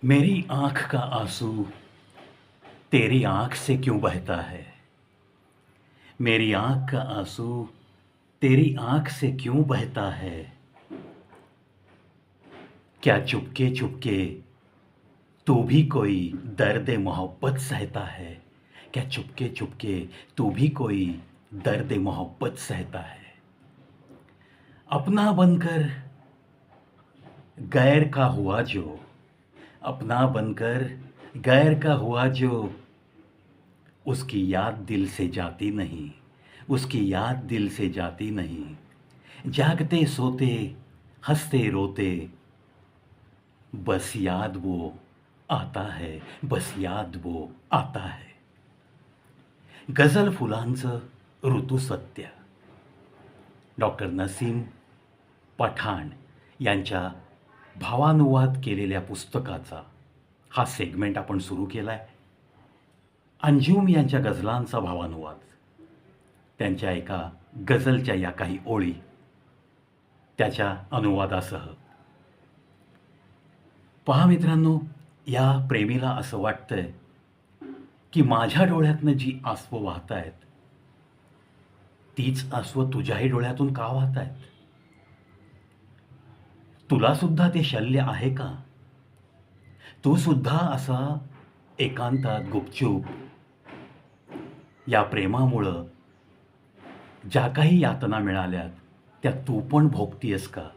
मेरी आँख का आँसू तेरी आँख से क्यों बहता है? मेरी आँख का आँसू तेरी आँख से क्यों बहता है? क्या चुपके चुपके तू भी कोई दर्द मोहब्बत सहता है? क्या चुपके चुपके तू भी कोई दर्द मोहब्बत सहता है? अपना बनकर गैर का हुआ जो, अपना बनकर गैर का हुआ जो, उसकी याद दिल से जाती नहीं, उसकी याद दिल से जाती नहीं। जागते सोते हंसते रोते बस याद वो आता है, बस याद वो आता है। गझल फुलांचं ऋतू सत्य, डॉक्टर नसीम पठाण यांच्या भावानुवाद केलेल्या पुस्तकाचा हा सेगमेंट आपण सुरू केला आहे. अंजुम यांच्या गझलांचा भावानुवाद, त्यांच्या एका गझलच्या या काही ओळी त्याच्या अनुवादासह. पहा मित्रांनो, या प्रेमीला असं वाटतंय की माझ्या डोळ्यातनं जी आसवं वाहत आहेत तीच आसवं तुझ्याही डोळ्यातून का वाहत आहेत? तुला सुद्धा ते शल्य आहे का? तू सुद्धा असा एकांतात गुपचूप या प्रेमामुळं ज्या काही यातना मिळाल्यात त्या तू पण भोगतीयस का?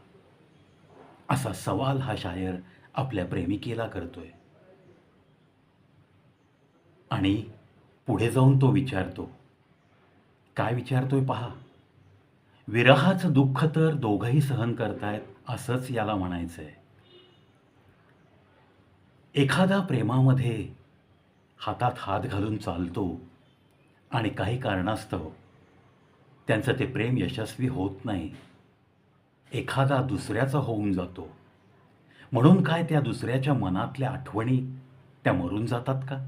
असा सवाल हा शायर आपल्या प्रेमिकेला करतोय. आणि पुढे जाऊन तो विचारतो. काय विचारतोय पहा. विरहाचं दुःख तर दोघंही सहन करतायत असंच याला म्हणायचंय. एखादा प्रेमामध्ये हातात हात घालून चालतो आणि काही कारणास्तव त्यांचं ते प्रेम यशस्वी होत नाही. एखादा दुसऱ्याचा होऊन जातो. म्हणून काय त्या दुसऱ्याच्या मनातल्या आठवणी त्या मरून जातात का?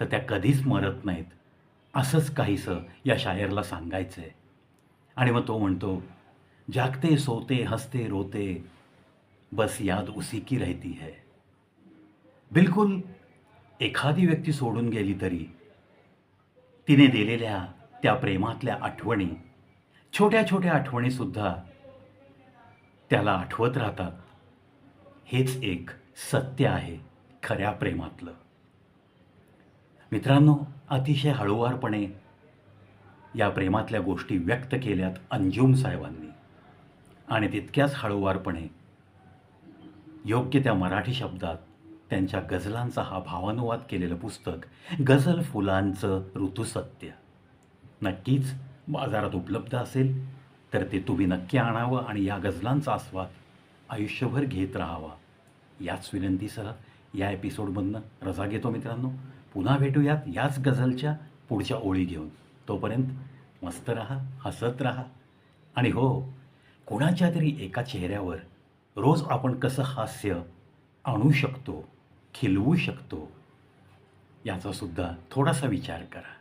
तर त्या कधीच मरत नाहीत, असंच काहीसं या शायरला सांगायचं आहे. आणि मग तो म्हणतो, जागते सोते हंसते रोते बस याद उसी की रहती है. बिलकुल एखादी व्यक्ती सोडून गेली तरी तिने दिलेल्या त्या प्रेमातल्या आठवणी, छोट्या छोट्या आठवणीसुद्धा त्याला आठवत राहतात. हेच एक सत्य आहे खऱ्या प्रेमातलं. मित्रांनो, अतिशय हळूवारपणे या प्रेमातल्या गोष्टी व्यक्त केल्यात अंजुम साहेबांनी, आणि तितक्याच हळूवारपणे योग्य त्या मराठी शब्दात त्यांच्या गझलांचा हा भावानुवाद केलेलं पुस्तक गझल फुलांचं ऋतुसत्य नक्कीच बाजारात उपलब्ध असेल तर ते तुम्ही नक्की आणावं आणि या गझलांचा आस्वाद आयुष्यभर घेत राहावा. याच विनंतीसह या एपिसोडमधनं रजा घेतो मित्रांनो. पुन्हा भेटूयात याच गझलच्या पुढच्या ओळी घेऊन. तोपर्यंत मस्त राहा, हसत राहा. आणि हो, कोणाच्या तरी एका चेहऱ्यावर रोज आपण कसं हास्य आणू शकतो, खिलवू शकतो, याचा सुद्धा थोडासा विचार करा.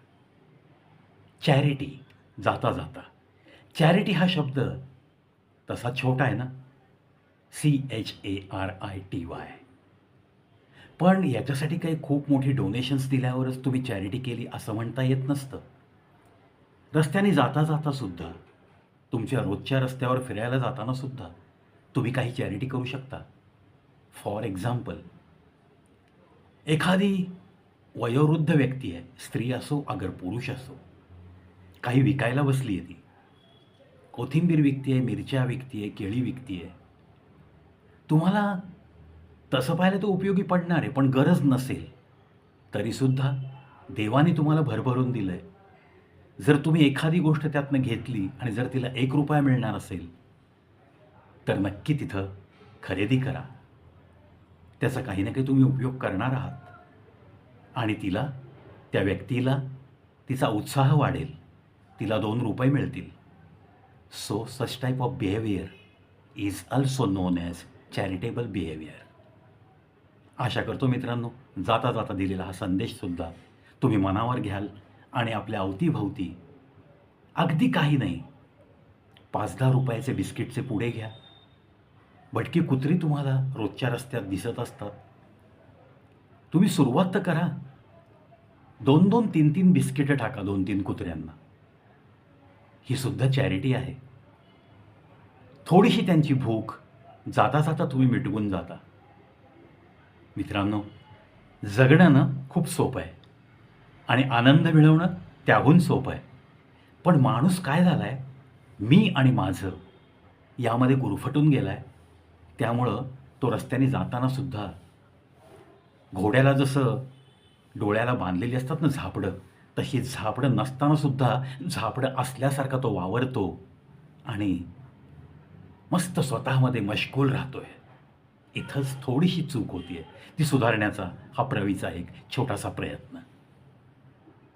चॅरिटी, जाता जाता चॅरिटी हा शब्द तसा छोटा आहे ना, CHARITY. पण याच्यासाठी काही खूप मोठी डोनेशन्स दिल्यावरच तुम्ही चॅरिटी केली असं म्हणता येत नसतं. रस्त्याने जाता जाता सुद्धा, तुमच्या रोजच्या रस्त्यावर फिरायला जाताना सुद्धा तुम्ही काही चॅरिटी करू शकता. फॉर एक्झाम्पल, एखादी वयोवृद्ध व्यक्ती आहे, स्त्री असो अगर पुरुष असो, काही विकायला बसली आहे, ती कोथिंबीर विकती आहे, मिरच्या विकती आहे, केळी विकती आहे. तुम्हाला तसं पाहिलं तर उपयोगी पडणार आहे, पण गरज नसेल तरीसुद्धा देवाने तुम्हाला भरभरून दिलं आहे. जर तुम्ही एखादी गोष्ट त्यातनं घेतली आणि जर तिला ₹1 मिळणार असेल तर नक्की तिथं खरेदी करा. त्याचा काही ना काही तुम्ही उपयोग करणार आहात आणि तिला, त्या व्यक्तीला तिचा उत्साह वाढेल, तिला ₹2 मिळतील. So such type of behaviour is also known as charitable behaviour. आशा करतो मित्रांनो, जाता जाता दिलेला हा संदेशसुद्धा तुम्ही मनावर घ्याल आणि आपल्या अवतीभवती अगदी काही नाही, ₹5-10 बिस्किटचे पुडे घ्या. भटकी कुत्री तुम्हाला रोजच्या रस्त्यात दिसत असतात, तुम्ही सुरुवात तर करा. 2-2, 3-3 बिस्किटं टाका 2-3 कुत्र्यांना. ही सुद्धा चॅरिटी आहे. थोडीशी त्यांची भूक जाता जाता तुम्ही मिटवून जाता. मित्रांनो, जगणं ना खूप सोपं आहे आणि आनंद मिळवणं त्याहून सोपं आहे. पण माणूस काय झालाय, मी आणि माझं यामध्ये गुरफटून गेलाय. त्यामुळं तो रस्त्याने जाताना सुद्धा घोड्याला जसं डोळ्याला बांधलेली असतात ना झापडं, तशी झापडं नसताना सुद्धा झापडं असल्यासारखा तो वावरतो आणि मस्त स्वतःमध्ये मशगूल राहतोय. इथंच थोडीशी चूक होतीये. ती सुधारण्याचा हा प्रवीचा एक छोटासा प्रयत्न.